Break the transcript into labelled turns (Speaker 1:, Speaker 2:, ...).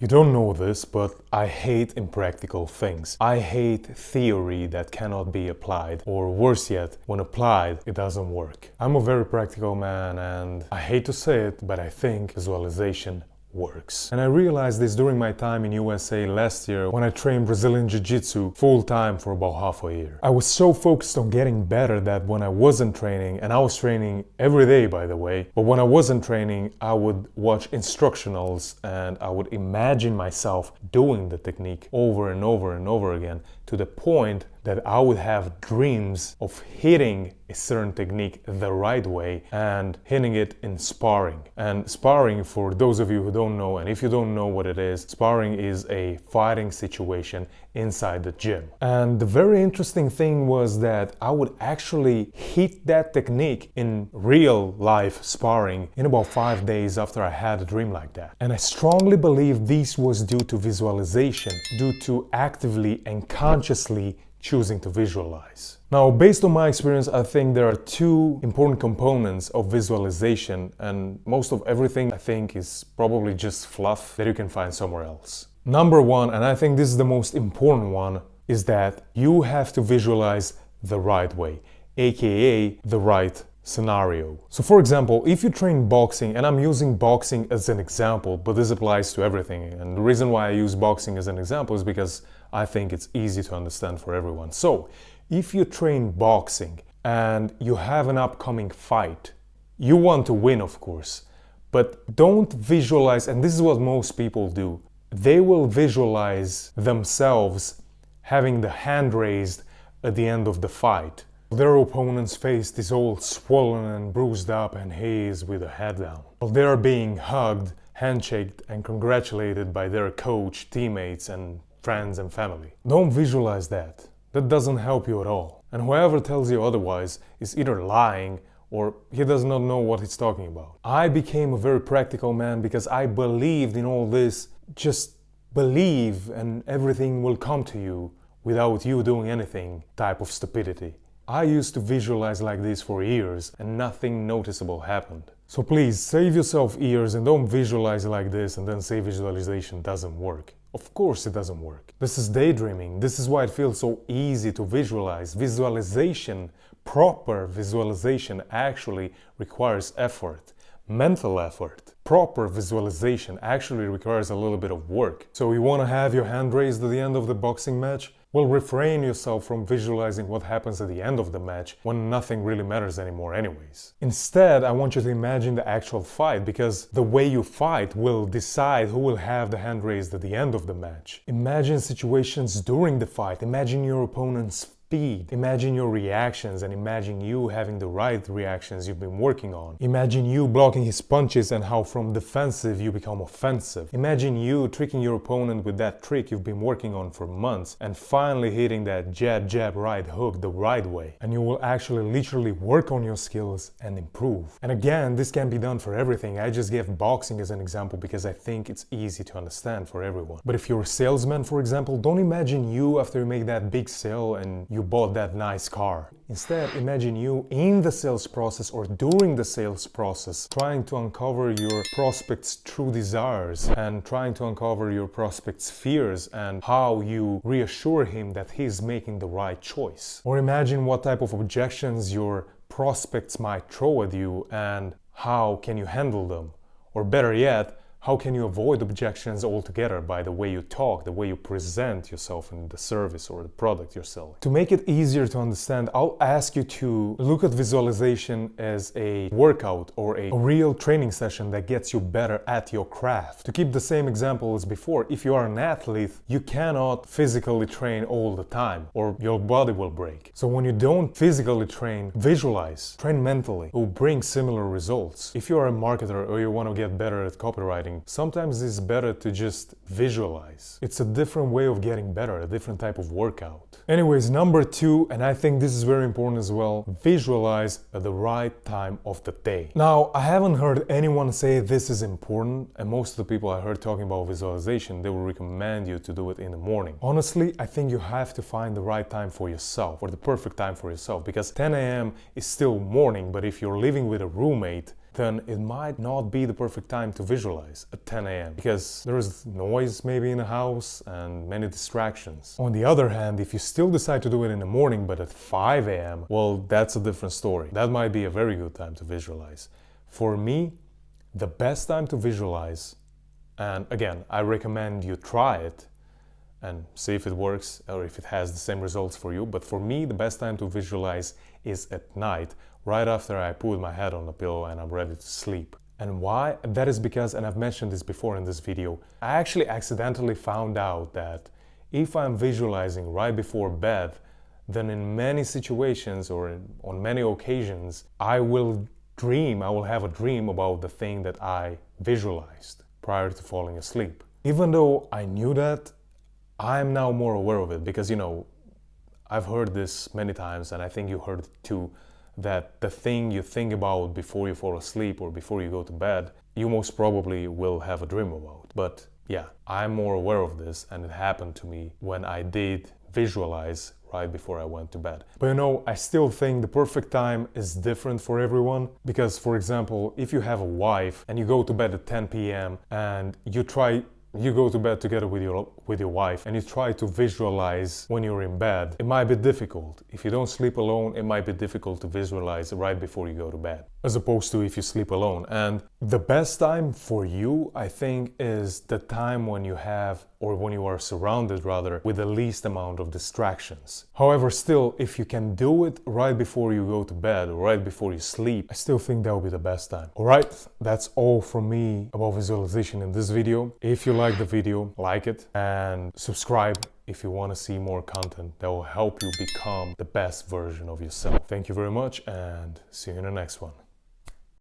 Speaker 1: You don't know this, but I hate impractical things. I hate theory that cannot be applied, or worse yet, when applied, it doesn't work. I'm a very practical man, and I hate to say it, but I think visualization works. And I realized this during my time in USA last year when I trained Brazilian Jiu-Jitsu full-time for about half a year. I was so focused on getting better that when I wasn't training, and I was training every day by the way, but when I wasn't training, I would watch instructionals and I would imagine myself doing the technique over and over and over again to the point that I would have dreams of hitting a certain technique the right way and hitting it in sparring. And sparring, for those of you who don't know, and if you don't know what it is, sparring is a fighting situation inside the gym. And the very interesting thing was that I would actually hit that technique in real life sparring in about 5 days after I had a dream like that. And I strongly believe this was due to visualization, due to actively and consciously choosing to visualize. Now, based on my experience, I think there are two important components of visualization, and most of everything I think is probably just fluff that you can find somewhere else. Number one, and I think this is the most important one, is that you have to visualize the right way, aka the right scenario. So for example, if you train boxing, and I'm using boxing as an example, but this applies to everything, and the reason why I use boxing as an example is because I think it's easy to understand for everyone. So if you train boxing and you have an upcoming fight, you want to win, of course, but don't visualize, and this is what most people do, they will visualize themselves having the hand raised at the end of the fight. Their opponent's face is all swollen and bruised up, and he is with the head down. While they are being hugged, handshaked, and congratulated by their coach, teammates, and friends and family. Don't visualize that. That doesn't help you at all. And whoever tells you otherwise is either lying or he does not know what he's talking about. I became a very practical man because I believed in all this. Just believe and everything will come to you without you doing anything type of stupidity. I used to visualize like this for years and nothing noticeable happened. So please save yourself years and don't visualize like this and then say visualization doesn't work. Of course it doesn't work. This is daydreaming. This is why it feels so easy to visualize. Visualization, proper visualization actually requires effort, mental effort. Proper visualization actually requires a little bit of work. So you want to have your hand raised at the end of the boxing match? Well, refrain yourself from visualizing what happens at the end of the match when nothing really matters anymore anyways. Instead, I want you to imagine the actual fight, because the way you fight will decide who will have the hand raised at the end of the match. Imagine situations during the fight. Imagine your opponent's speed. Imagine your reactions and imagine you having the right reactions you've been working on. Imagine you blocking his punches and how from defensive you become offensive. Imagine you tricking your opponent with that trick you've been working on for months and finally hitting that jab right hook the right way. And you will actually literally work on your skills and improve. And again, this can be done for everything. I just gave boxing as an example because I think it's easy to understand for everyone. But if you're a salesman, for example, don't imagine you after you make that big sale and you bought that nice car. Instead, imagine you in the sales process or during the sales process trying to uncover your prospect's true desires and trying to uncover your prospect's fears and how you reassure him that he's making the right choice. Or imagine what type of objections your prospects might throw at you and how can you handle them. Or better yet, how can you avoid objections altogether by the way you talk, the way you present yourself in the service or the product you're selling? To make it easier to understand, I'll ask you to look at visualization as a workout or a real training session that gets you better at your craft. To keep the same example as before, if you are an athlete, you cannot physically train all the time or your body will break. So when you don't physically train, visualize, train mentally. It will bring similar results. If you are a marketer or you want to get better at copywriting, sometimes it's better to just visualize. It's a different way of getting better, a different type of workout. Anyways, number two, and I think this is very important as well, visualize at the right time of the day. Now, I haven't heard anyone say this is important, and most of the people I heard talking about visualization, they will recommend you to do it in the morning. Honestly, I think you have to find the right time for yourself, or the perfect time for yourself, because 10 a.m. is still morning, but if you're living with a roommate, then it might not be the perfect time to visualize at 10 a.m. because there is noise maybe in the house and many distractions. On the other hand, if you still decide to do it in the morning but at 5 a.m., well, that's a different story. That might be a very good time to visualize. For me, the best time to visualize, and again, I recommend you try it and see if it works or if it has the same results for you, but for me, the best time to visualize is at night, right after I put my head on the pillow and I'm ready to sleep. And why? That is because, and I've mentioned this before in this video, I actually accidentally found out that if I'm visualizing right before bed, then in many situations or on many occasions, I will have a dream about the thing that I visualized prior to falling asleep. Even though I knew that, I'm now more aware of it because, I've heard this many times, and I think you heard it too, that the thing you think about before you fall asleep or before you go to bed, you most probably will have a dream about. But yeah, I'm more aware of this, and it happened to me when I did visualize right before I went to bed. But I still think the perfect time is different for everyone because, for example, if you have a wife and you go to bed at 10 p.m. and you go to bed together with your wife and you try to visualize when you're in bed, it might be difficult. If you don't sleep alone, it might be difficult to visualize right before you go to bed, as opposed to if you sleep alone. And the best time for you, I think, is the time when you have, or when you are surrounded rather, with the least amount of distractions. However, still, if you can do it right before you go to bed or right before you sleep, I still think that will be the best time. Alright, that's all from me about visualization in this video. If you like the video, like it and subscribe if you want to see more content that will help you become the best version of yourself. Thank you very much and see you in the next one.